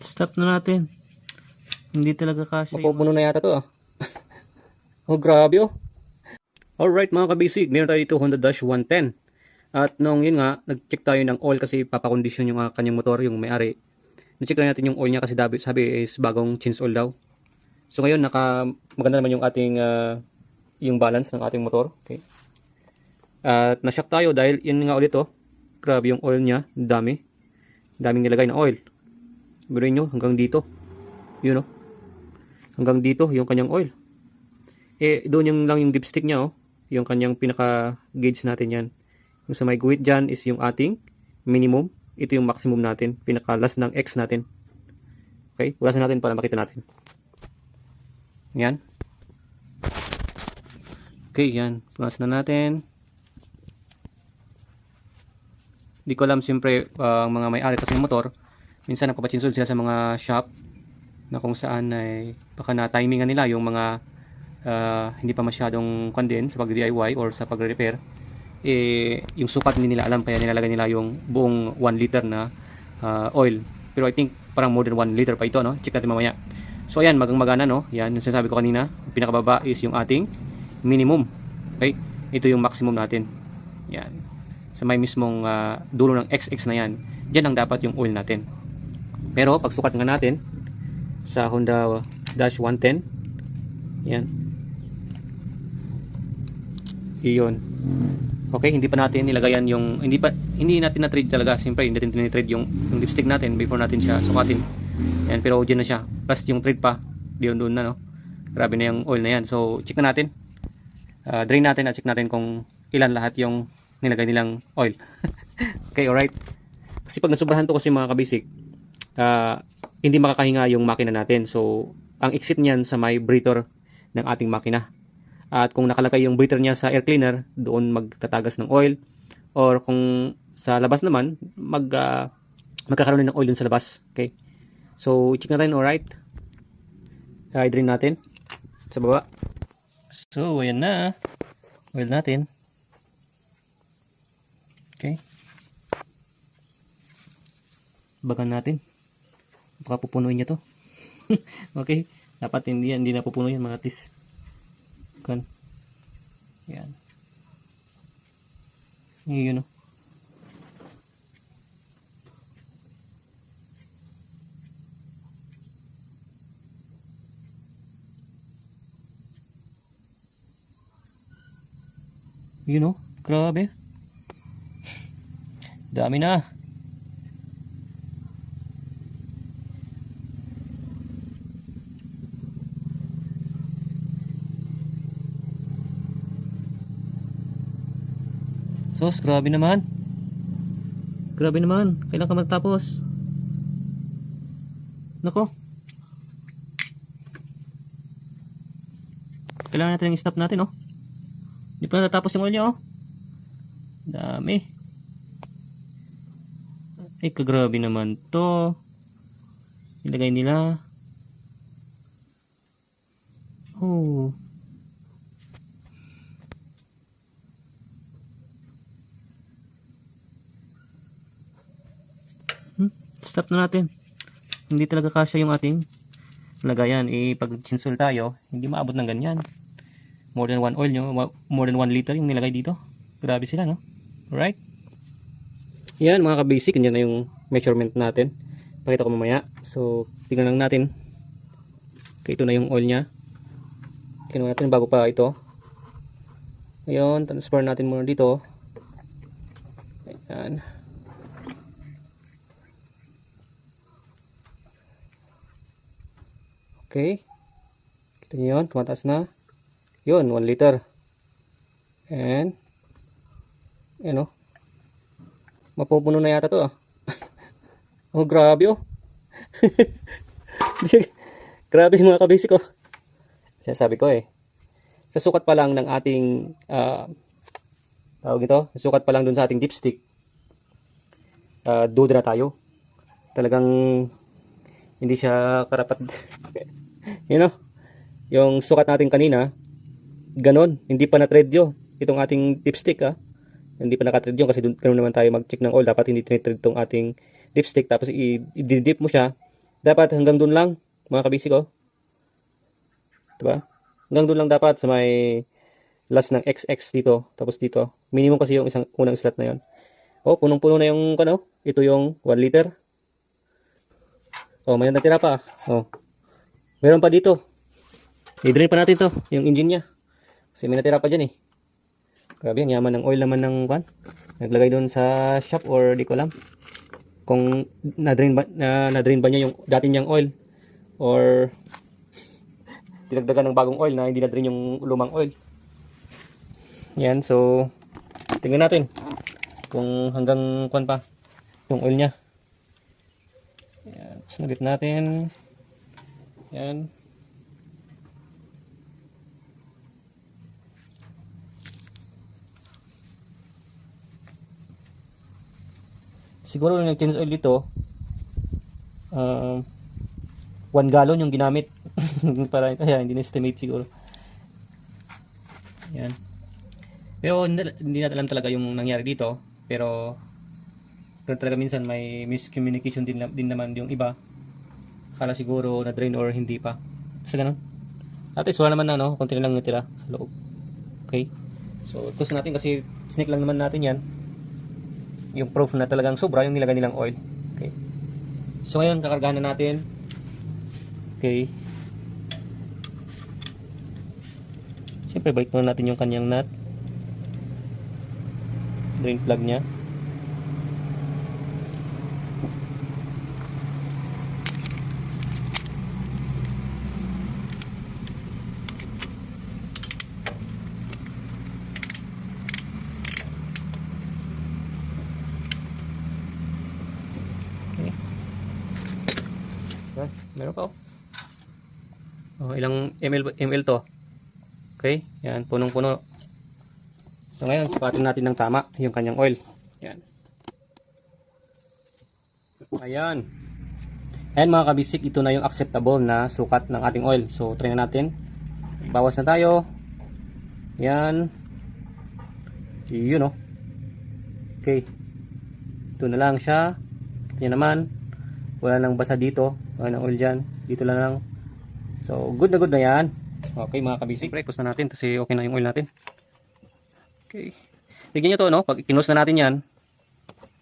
Stop na natin. Hindi talaga kasya. Mapupuno na yata to ah. Oh, grabe oh. Alright mga kabisig, meron tayo dito Honda Dash 110. At nung yun nga, nag-check tayo ng oil kasi papakondisyon yung kanyang motor, yung may-ari. Na-check na natin yung oil niya kasi sabi is bagong change oil daw. So ngayon, maganda naman yung ating yung balance ng ating motor. Okay. At na-shock tayo dahil yun nga ulit oh. Grabe yung oil niya, dami. Daming nilagay na oil. Biruin nyo, hanggang dito. Yun oh. Hanggang dito yung kanyang oil. Doon yung lang yung dipstick niya oh. Yung kanyang pinaka gauge natin yan. Yung sa may guhit dyan is yung ating minimum. Ito yung maximum natin. Pinaka last ng X natin. Okay, ulasan natin para makita natin. Yan. Okay, yan. Ulasan na natin. Hindi ko alam siyempre ang mga may-ari kasi ng motor. Minsan nagpapachinsol sila sa mga shop na kung saan ay baka na timingan nila yung mga hindi pa masyadong condensed sa pag-DIY or sa pagre-repair. Yung sukat hindi nila alam kaya nilalagay nila yung buong 1 liter na oil. Pero I think parang more than 1 liter pa ito no. Check natin mamaya. So ayan, magana no. Yan yung sinasabi ko kanina. Yung pinakababa is yung ating minimum. Okay? Ito yung maximum natin. Yan. Sa may mismong dulo ng XX na yan. Diyan lang dapat yung oil natin. Pero pag sukat nga natin sa Honda Dash 110, yan. Iyon. Okay, hindi pa natin nilagayan yung hindi natin na-trade talaga. Siyempre, hindi natin tinitrade yung dipstick natin before natin siya sukatin. Yan, pero diyan na siya. Plus yung trade pa, doon na no. Grabe na yung oil na yan. So, check na natin. Drain natin at check natin kung ilan lahat yung nilagay nilang oil. Okay, alright. Kasi pag nasubrahan to kasi mga kabisik, hindi makakahinga yung makina natin. So, ang exit niyan sa may breather ng ating makina. At kung nakalagay yung breather niya sa air cleaner, doon magtatagas ng oil. Or kung sa labas naman, magkakaroon ng oil dun sa labas. Okay. So, check natin, alright. I-drain natin sa baba. So, ayan na. Oil natin. Okay. Bagan natin. Baka pupunuin niya to. Okay. Dapat hindi na pupuno yan mga tis. Kan. Yan. Yun o. Yun o. Grabe. Dami na. Sos, grabe naman. Grabe naman. Kailan ka matapos? Nako. Kailangan natin yung stop natin, oh. Hindi pa natatapos yung oil niya, oh. Dami. Ay, kagrabe naman to. Ilagay nila. Oh. Stop na natin. Hindi talaga kasya yung ating lagayan. Pag chinsol tayo, hindi maabot ng ganyan. More than 1 oil nyo, more than 1 liter yung nilagay dito. Grabe sila, no? Alright? Yan mga ka-basic, yan na yung measurement natin. Pakita ko mamaya. So, tingnan lang natin. Okay, ito na yung oil niya. Kinuha natin bago pa ito. Ngayon, transfer natin muna dito. Ayan. Okay. Kita nyo yun, tumataas na. Yun, 1 liter. And, yan o. Mapupuno na yata to ah. Oh, grabe oh. Grabe mga kabisik oh. Sabi ko sa sukat pa lang ng ating tawag ito, sa sukat pa lang dun sa ating dipstick, duda na tayo. Talagang hindi siya karapat. You know, yung sukat natin kanina, ganon, hindi pa na-thread yun. Itong ating dipstick hindi pa naka-thread yun kasi ganun naman tayo mag-check ng oil. Dapat hindi tinitread itong ating dipstick, tapos i-dip mo siya, dapat hanggang dun lang, mga kabisig, oh. Diba? Hanggang dun lang dapat sa may last ng XX dito, tapos dito. Minimum kasi yung isang unang slot na yon. Oh, punong-puno na yung, ano, ito yung 1 liter. Oh, may natira pa. Oh. Meron pa dito. I-drain pa natin to, yung engine niya. Kasi may natira pa dyan eh. Grabe, ang yaman ng oil naman ng kwan. Naglagay doon sa shop or di ko alam. Kung na-drain ba niya yung dati niyang oil or dinagdagan ng bagong oil na hindi na-drain yung lumang oil. Yan, so tingnan natin kung hanggang kwan pa yung oil niya. Yan, sinagit natin. Yan. Siguro nung nag-change oil dito, 1 gallon yung ginamit. Para kaya hindi na-estimate siguro. Yan. Pero hindi natin alam talaga yung nangyari dito. Pero talaga minsan may miscommunication din naman yung iba. Kala siguro na drain or hindi pa. Basta ganun. At least wala naman na, no? Konti lang natira sa loob. Okay. So, close natin kasi snake lang naman natin yan. Yung proof na talagang sobra yung nilagay nilang oil. Okay. So ngayon kakargahan na natin. Okay. Siyempre balik muna natin yung kanyang nut. Drain plug niya. Meron pa, oh. Oh, ilang ml to. Okay, yan, punong-puno. So ngayon, sukatin natin ng tama yung kanyang oil. Yan. Ayan. Ayan mga kabisik, ito na yung acceptable na sukat ng ating oil. So try na natin. Bawas na tayo. Yan. Yun, oh. Okay. Ito na lang siya. Yan naman. Wala nang basa dito. Wala nang oil dyan. Dito lang. So, good na yan. Okay mga kabisik. Pre-close na natin kasi okay na yung oil natin. Okay. Tignan nyo to, no? Pag kinose na natin yan,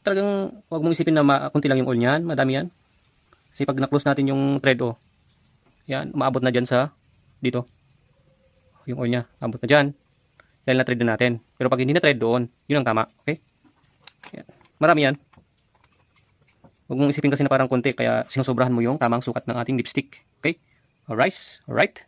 talagang huwag mong isipin na kunti lang yung oil niyan. Madami yan. Kasi pag na-close natin yung thread, oh. Yan, umaabot na dyan sa dito. Yung oil niya, umaabot na dyan. Dahil na-thread na natin. Pero pag hindi na-thread doon, yun ang tama. Okay? Yan. Marami yan. Huwag mong isipin kasi na parang konti, kaya sinusobrahan mo yung tamang sukat ng ating dipstick. Okay? Alright?